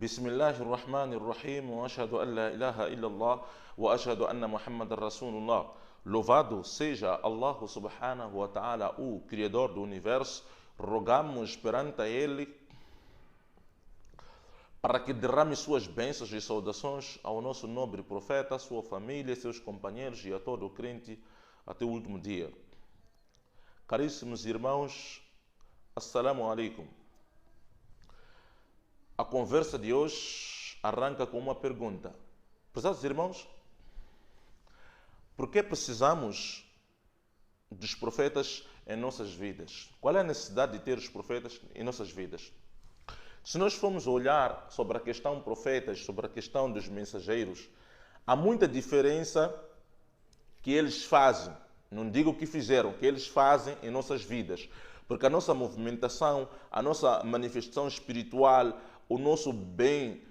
بسم الله الرحمن الرحيم وأشهد أن لا إله إلا الله وأشهد أن محمد رسول الله. Louvado seja Allah subhanahu wa ta'ala, o Criador do Universo. Rogamos perante Ele para que derrame suas bênçãos e saudações ao nosso nobre profeta, sua família, seus companheiros e a todo o crente até o último dia. Caríssimos irmãos, assalamu alaikum. A conversa de hoje arranca com uma pergunta. Prezados irmãos, por que precisamos dos profetas em nossas vidas? Qual é a necessidade de ter os profetas em nossas vidas? Se nós formos olhar sobre a questão profetas, sobre a questão dos mensageiros, há muita diferença que eles fazem. Não digo que fizeram, que eles fazem em nossas vidas. Porque a nossa movimentação, a nossa manifestação espiritual, o nosso bem,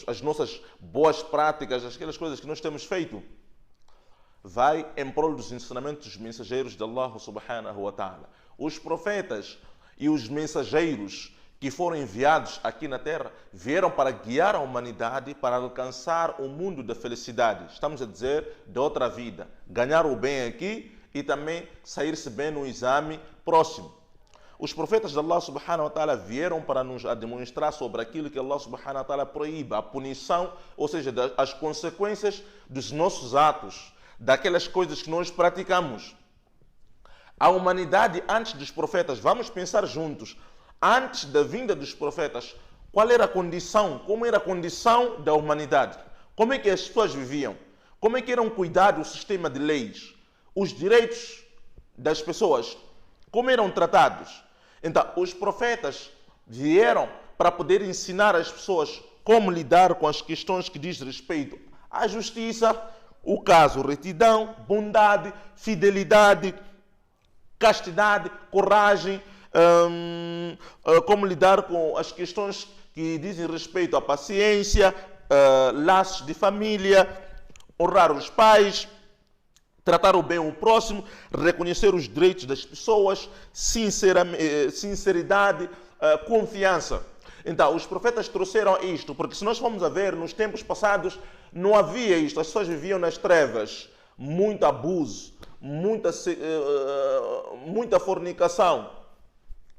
as nossas boas práticas, aquelas coisas que nós temos feito, vai em prol dos ensinamentos dos mensageiros de Allah subhanahu wa ta'ala. Os profetas e os mensageiros que foram enviados aqui na Terra vieram para guiar a humanidade para alcançar o mundo da felicidade. Estamos a dizer, de outra vida. Ganhar o bem aqui e também sair-se bem no exame próximo. Os profetas de Allah subhanahu wa ta'ala vieram para nos demonstrar sobre aquilo que Allah subhanahu wa ta'ala proíbe, a punição, ou seja, as consequências dos nossos atos, daquelas coisas que nós praticamos. A humanidade antes dos profetas, vamos pensar juntos, antes da vinda dos profetas, qual era a condição, como era a condição da humanidade? Como é que as pessoas viviam? Como é que eram cuidado o sistema de leis? Os direitos das pessoas, como eram tratados? Então, os profetas vieram para poder ensinar as pessoas como lidar com as questões que diz respeito à justiça, o caso, retidão, bondade, fidelidade, castidade, coragem, como lidar com as questões que dizem respeito à paciência, laços de família, honrar os pais, tratar o bem o próximo, reconhecer os direitos das pessoas, sinceridade, confiança. Então, os profetas trouxeram isto, porque se nós formos a ver, nos tempos passados, não havia isto. As pessoas viviam nas trevas, muito abuso, muita fornicação,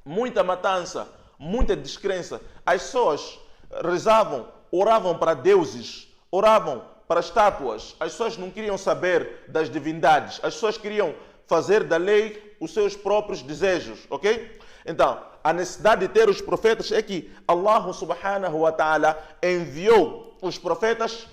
muita matança, muita descrença. As pessoas rezavam, oravam para deuses, oravam para estátuas. As pessoas não queriam saber das divindades. As pessoas queriam fazer da lei os seus próprios desejos, ok? Então, a necessidade de ter os profetas é que Allah subhanahu wa ta'ala enviou os profetas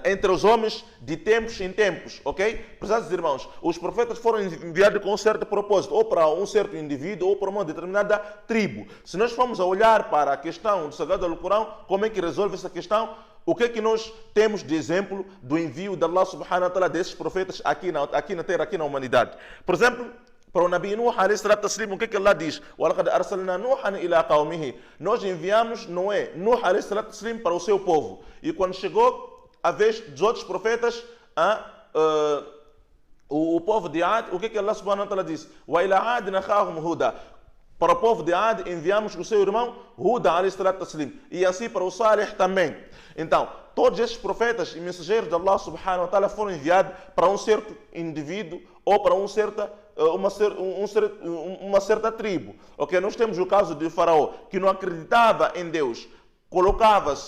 entre os homens de tempos em tempos, ok? Prezados irmãos, os profetas foram enviados com um certo propósito, ou para um certo indivíduo, ou para uma determinada tribo. Se nós formos a olhar para a questão do Sagrado Alcorão, como é que resolve essa questão? O que é que nós temos de exemplo do envio de Allah subhanahu wa ta'ala desses profetas aqui na Terra, aqui na humanidade? Por exemplo, para o Nabi Nuh, o que é que Allah diz? Nós enviamos Noé, Nuh para o seu povo. E quando chegou a vez dos outros profetas, o povo de Ad, o que é que Allah subhanahu wa ta'ala diz? Para o povo de Ad enviamos o seu irmão Huda e assim para o Salih também. Então, todos esses profetas e mensageiros de Allah subhanahu wa ta'ala foram enviados para um certo indivíduo ou para uma certa tribo. Okay? Nós temos o caso de Faraó, que não acreditava em Deus,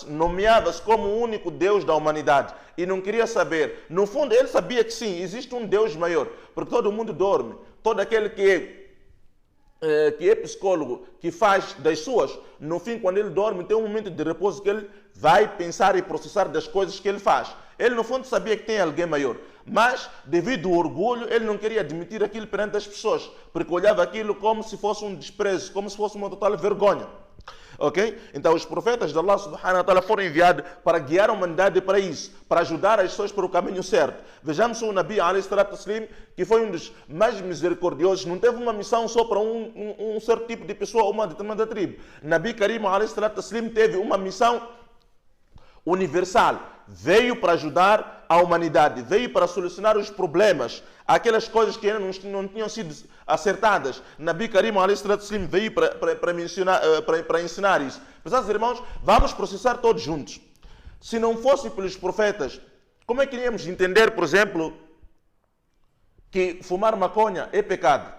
nomeava-se como o único Deus da humanidade e não queria saber. No fundo, ele sabia que sim, existe um Deus maior, porque todo mundo dorme. Todo aquele que é psicólogo, que faz das suas, no fim, quando ele dorme, tem um momento de repouso que ele vai pensar e processar das coisas que ele faz. Ele, no fundo, sabia que tem alguém maior, mas, devido ao orgulho, ele não queria admitir aquilo perante as pessoas, porque olhava aquilo como se fosse um desprezo, como se fosse uma total vergonha. Ok? Então, os profetas de Allah subhanahu wa ta'ala foram enviados para guiar a humanidade para isso, para ajudar as pessoas para o caminho certo. Vejamos o Nabi ﷺ, que foi um dos mais misericordiosos, não teve uma missão só para um certo tipo de pessoa, uma determinada tribo. Nabi Karim ﷺ teve uma missão universal. Veio para ajudar a humanidade, veio para solucionar os problemas, aquelas coisas que ainda não tinham sido acertadas. Nabi Karim ﷺ veio para ensinar isso. Prezados irmãos, vamos processar todos juntos. Se não fosse pelos profetas, como é que iríamos entender, por exemplo, que fumar maconha é pecado?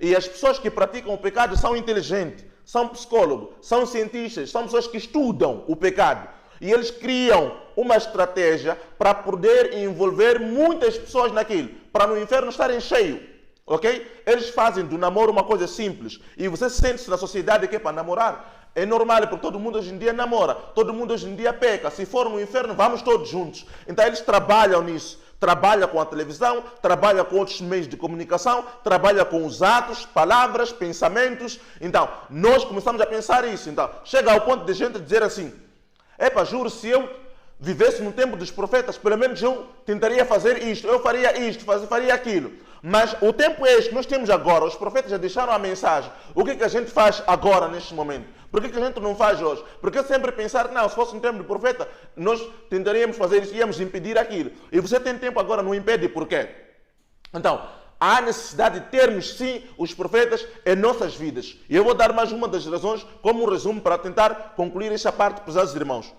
E as pessoas que praticam o pecado são inteligentes, são psicólogos, são cientistas, são pessoas que estudam o pecado. E eles criam uma estratégia para poder envolver muitas pessoas naquilo, para no inferno estarem cheios. Ok? Eles fazem do namoro uma coisa simples. E você sente-se na sociedade que é para namorar. É normal, porque todo mundo hoje em dia namora, todo mundo hoje em dia peca. Se for no inferno, vamos todos juntos. Então eles trabalham nisso. Trabalha com a televisão, trabalha com outros meios de comunicação, trabalha com os atos, palavras, pensamentos. Então, nós começamos a pensar isso. Então, chega ao ponto de gente dizer assim: epa, juro, se eu vivesse no tempo dos profetas, pelo menos eu tentaria fazer isto, eu faria isto, faria aquilo. Mas o tempo é este que nós temos agora. Os profetas já deixaram a mensagem. O que a gente faz agora, neste momento? Por que a gente não faz hoje? Porque sempre pensar, não, se fosse no tempo do profeta, nós tentaríamos fazer isso, íamos impedir aquilo. E você tem tempo agora, não impede, por quê? Então, há necessidade de termos, sim, os profetas em nossas vidas. E eu vou dar mais uma das razões, como um resumo, para tentar concluir esta parte, prezados irmãos.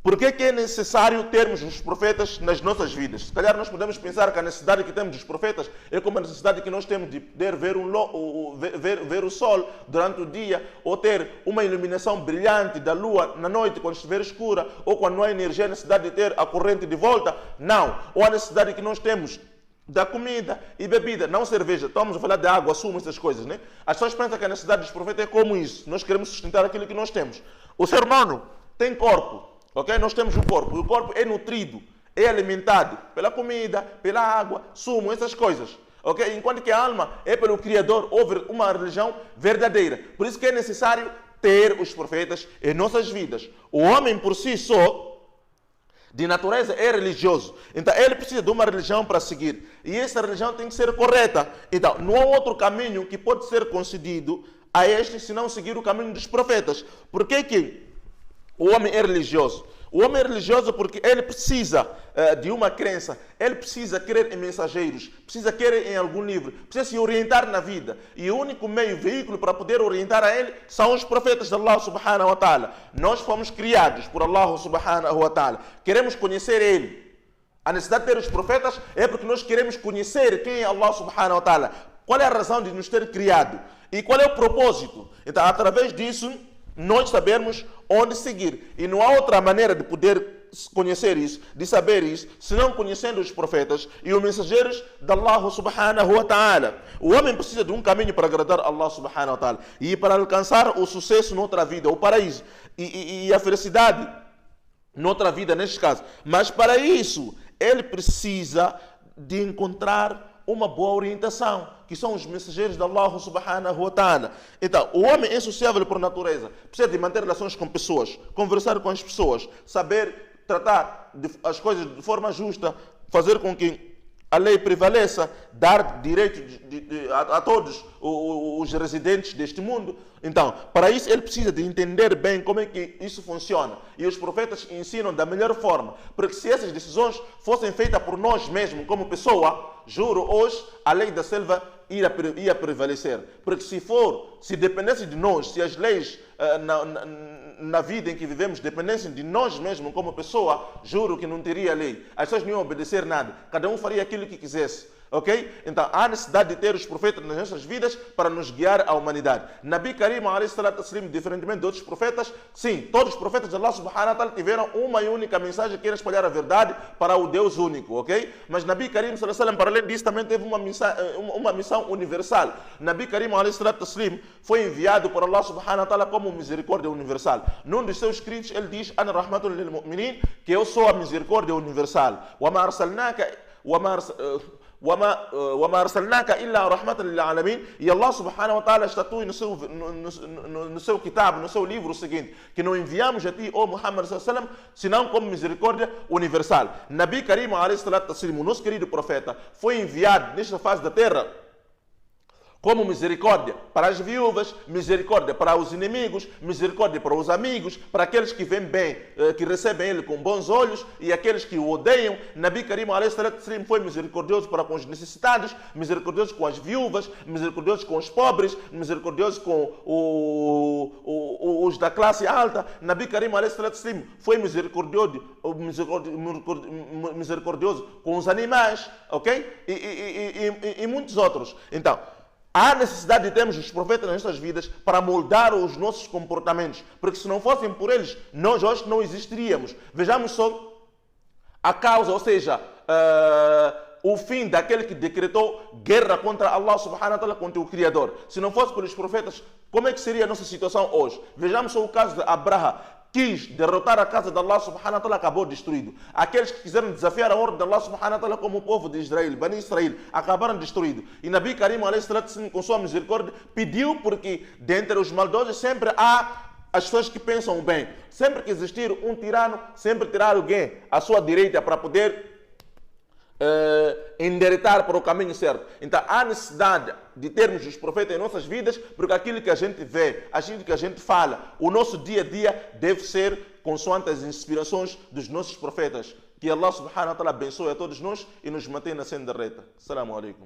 Por que é necessário termos os profetas nas nossas vidas? Se calhar nós podemos pensar que a necessidade que temos dos profetas é como a necessidade que nós temos de poder ver o sol durante o dia, ou ter uma iluminação brilhante da lua na noite quando estiver escura, ou quando não há energia, a necessidade de ter a corrente de volta. Não. Ou a necessidade que nós temos da comida e bebida, não cerveja. Estamos a falar de água, sumo, essas coisas, né? As pessoas pensam que a necessidade dos profetas é como isso. Nós queremos sustentar aquilo que nós temos. O ser humano tem corpo. Ok? Nós temos um corpo. E o corpo é nutrido, é alimentado pela comida, pela água, sumo, essas coisas. Ok? Enquanto que a alma é pelo Criador, houve uma religião verdadeira. Por isso que é necessário ter os profetas em nossas vidas. O homem por si só, de natureza, é religioso. Então ele precisa de uma religião para seguir. E essa religião tem que ser correta. Então não há outro caminho que pode ser concedido a este se não seguir o caminho dos profetas. Por que o homem é religioso? O homem é religioso porque ele precisa de uma crença, ele precisa crer em mensageiros, precisa crer em algum livro, precisa se orientar na vida. E o único meio, veículo para poder orientar a ele são os profetas de Allah subhanahu wa ta'ala. Nós fomos criados por Allah subhanahu wa ta'ala. Queremos conhecer ele. A necessidade de ter os profetas é porque nós queremos conhecer quem é Allah subhanahu wa ta'ala. Qual é a razão de nos ter criado? E qual é o propósito? Então, através disso, nós sabemos onde seguir. E não há outra maneira de poder conhecer isso, de saber isso, senão conhecendo os profetas e os mensageiros de Allah subhanahu wa ta'ala. O homem precisa de um caminho para agradar Allah subhanahu wa ta'ala e para alcançar o sucesso noutra vida, o paraíso e a felicidade noutra vida, neste caso. Mas para isso, ele precisa de encontrar uma boa orientação, que são os mensageiros de Allah subhanahu wa ta'ala. Então, o homem é sociável por natureza, precisa de manter relações com pessoas, conversar com as pessoas, saber tratar as coisas de forma justa, fazer com que a lei prevaleça, dar direito a todos os residentes deste mundo. Então, para isso ele precisa de entender bem como é que isso funciona. E os profetas ensinam da melhor forma. Porque se essas decisões fossem feitas por nós mesmos, como pessoa, juro, hoje a lei da selva ia prevalecer. Porque se dependesse de nós, se as leis na vida em que vivemos dependessem de nós mesmos como pessoa, juro que não teria lei. As pessoas não iam obedecer nada. Cada um faria aquilo que quisesse. Ok? Então há necessidade de ter os profetas nas nossas vidas para nos guiar à humanidade. Nabi Karim ﷺ, diferentemente de outros profetas, sim, todos os profetas de Allah subhanahu wa ta'ala tiveram uma e única mensagem que era espalhar a verdade para o Deus único, ok? Mas Nabi Karim ﷺ, para além disso, também teve uma missão universal. Nabi Karim ﷺ foi enviado por Allah subhanahu wa ta'ala como misericórdia universal. Num dos seus escritos ele diz: Ana rahmatul lil mu'minin, que eu sou a misericórdia universal. Wama arsalnaka وما أرسلناك إلا رحمة للعالمين. E Allah subhanahu wa ta'ala estatui no seu kitab, no seu livro o seguinte: que não enviamos a ti, ó Muhammad sallallahu alaihi wasallam, senão como misericórdia universal. Nabi Karim alayhi salatu wassalam, o nosso querido profeta, foi enviado nesta fase da terra Como misericórdia para as viúvas, misericórdia para os inimigos, misericórdia para os amigos, para aqueles que vêm bem, que recebem ele com bons olhos e aqueles que o odeiam. Nabi Karim a.s. foi misericordioso para com os necessitados, misericordioso com as viúvas, misericordioso com os pobres, misericordioso com os da classe alta. Nabi Karim a.s. foi misericordioso com os animais, ok? E muitos outros. Então, há necessidade de termos os profetas nas nossas vidas para moldar os nossos comportamentos, porque se não fossem por eles, nós hoje não existiríamos. Vejamos só a causa, ou seja, o fim daquele que decretou guerra contra Allah subhanahu wa ta'ala, contra o Criador. Se não fosse pelos profetas, como é que seria a nossa situação hoje? Vejamos só o caso de Abraha. Quis derrotar a casa de Allah subhanahu wa ta'ala, acabou destruído. Aqueles que quiseram desafiar a ordem de Allah subhanahu wa ta'ala, como o povo de Israel, Bani Israel, acabaram destruídos. E Nabi Karim a.s. com sua misericórdia pediu, porque dentre os maldosos sempre há as pessoas que pensam bem. Sempre que existir um tirano, sempre terá alguém à sua direita para poder endireitar para o caminho certo. Então há necessidade de termos os profetas em nossas vidas, porque aquilo que a gente vê, aquilo que a gente fala, o nosso dia a dia deve ser consoante as inspirações dos nossos profetas. Que Allah subhanahu wa ta'ala abençoe a todos nós e nos mantenha na senda reta. Assalamu alaikum.